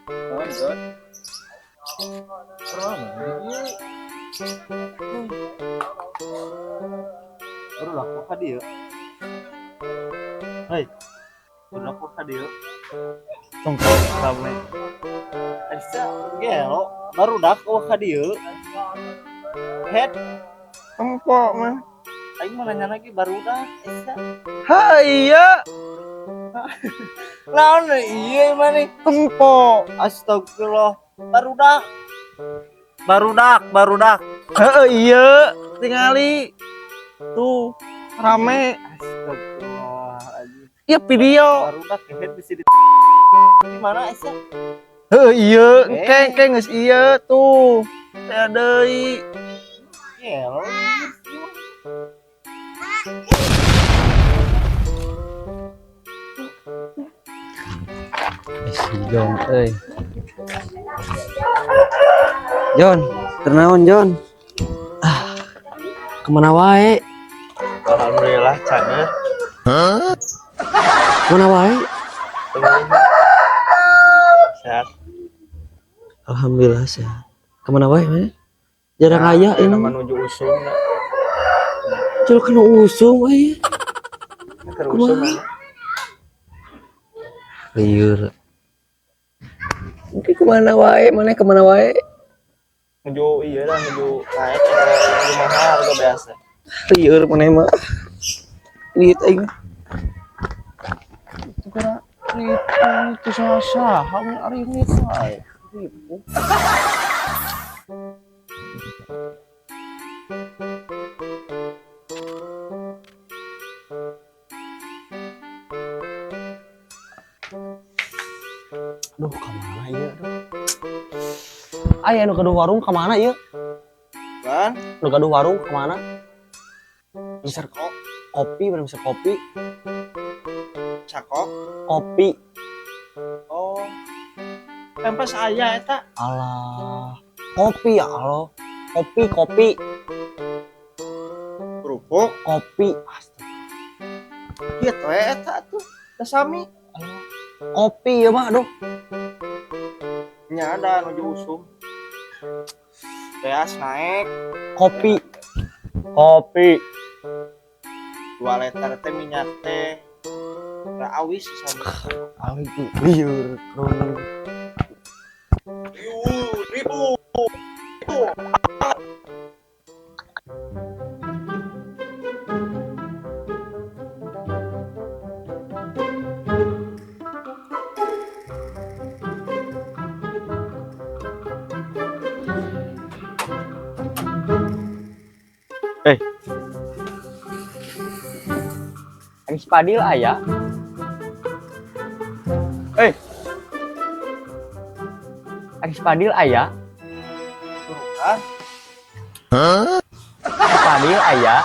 Nonton. Baru laku ka dieu. Hei. Baru laku ka dieu. Tongkol rame. Asa gelo baru dak ka dieu. Head Empok mah. aing mah nanya lagi baru dak asa. Ha iya. Naon ieu mah nih? Empok. Astagfirullah. Barudak. Heeh iya. Tingali. Tuh rame. Astagfirullahaladzim. Iya video. Barudak head bisa di mana asa? Heeh iya. Engke geus iya tuh. Teh deui. Gelo. Si Jon euy. Jon, ternaon Jon? Kemana wae? Alhamdulillah cenah. Kemana wae? Sehat. Alhamdulillah sehat. Kemana wae, mah? Jarang aya ini. Menuju usum. Cul kena usum aya. Terusum. Liur. Mungkin kemana wae? Mana kemana wae? Menuju iya lah menuju naik menuju mahal harga biasa. Liur mana mah? Lihat aing. Kira itu sah kami hari ini say. Duh, kemana ieu? Aya nu gaduh warung kemana ieu? Kan? Nu gaduh warung kemana? Bisa Cakok. kopi, bener bisa kopi. Cakok. Kopi. Oh. Pempes aya eta. Alah. Kopi ya Allah. Kopi. Kerupuk. Kopi. Ieu teh eta tuh. Da sami. Kopi ya mah, aduh. Nya ada menuju usum. Beas naik Kopi. 2 liter teh minyak teh. Ra awis sama. Ali tuh liur krung. Ribu. Ais padil aya. Ais padil aya. Turukan. Padil aya.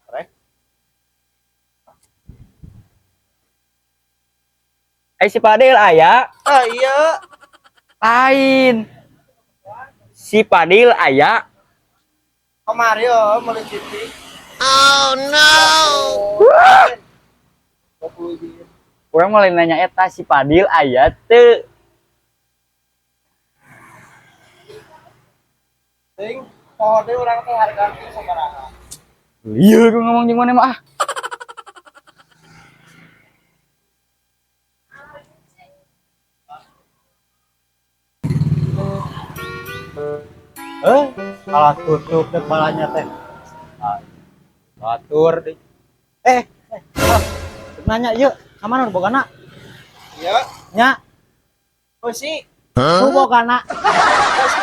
Rek. Si padil aya. Ah iya. Lain. Si padil aya. Kemari meuli citik. Urang mulai nanya eta si padil aya teu. Ting, pohon teh urang teh harga sabaraha? Iya, gue ngomong jeung mana mah. Kalau tutup deh balanya teh. Batur deh. Nanya yuk, kamana nu bogana? Iya. Nya. Beusi. Nu bogana. Beusi.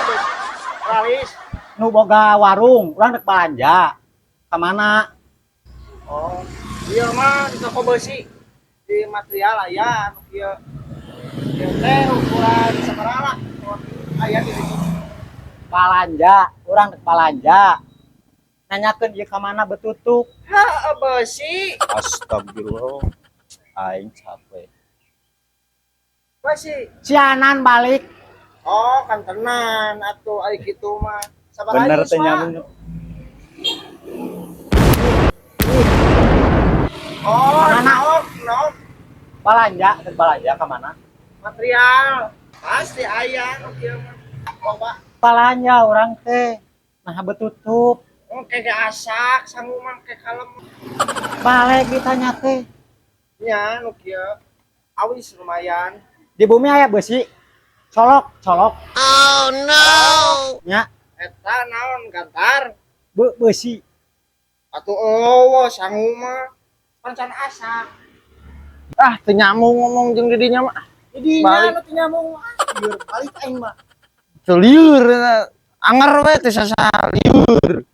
Ralis. Nu boga warung, urang rek balanja. Ka mana? Oh, ieu mah di toko beusi. Di material aya anu kieu. Ieu teh ukuran sabaraha lah. Aya di situ. Balanja, urang rek balanja. Nanyakeun ieu ka mana betutuk. Ha, beusi. Astagfirullah. Aing capek. Beusi. Cianan balik. Oh, kan tenan atuh ari kitu mah. Sabaraha Bener geus, teh Pak? nyambung. Oh, naon? Balanja, rek balanja ka mana? material pasti ayah nu kieu mah loba Palanya orang teh nah betutup kayak asak sangu mah kayak kalem balik ditanya teh nya nu kieu awis lumayan di bumi aya besi colok nya eta naon gantar besi atuh eueuh sangu mah pancan asak Ah, teu nyamung ngomong jeung didinya mah. jadi Balik. nya nyamung liur balik aing mah Teu lieur anger we teh sasa lieur.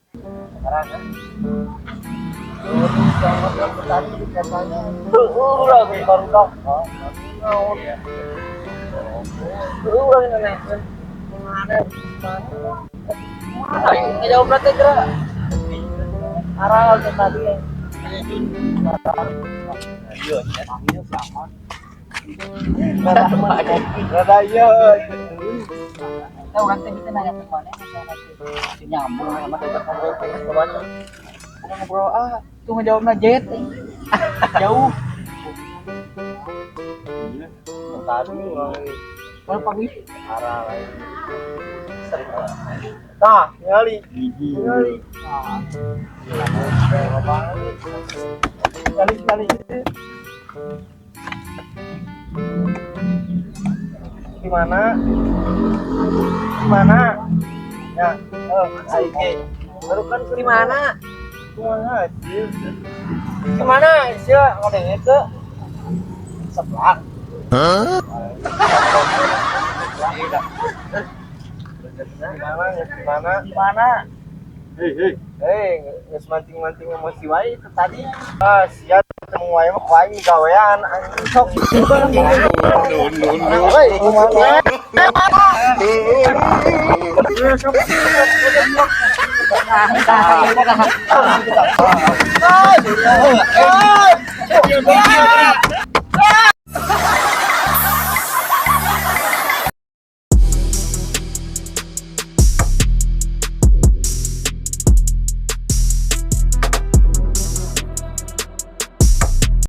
jauh berarti kira arah ke tadi rada ieu kita orang teh bisa nanya ke mana si nyambung sama kita ngobrol ke mana ngobrol tuh ngejawabnya jet jauh tadi mana pagi arah lain tah ngali ngali gimana ya aing baru kan di mana kumaha sih gimana sih ngadenge ke sebelah gimana di mana hei geus manting-manting emosi wae itu tadi sia ketemu wae mah wae gawean anjing sok hei kumaha Ah,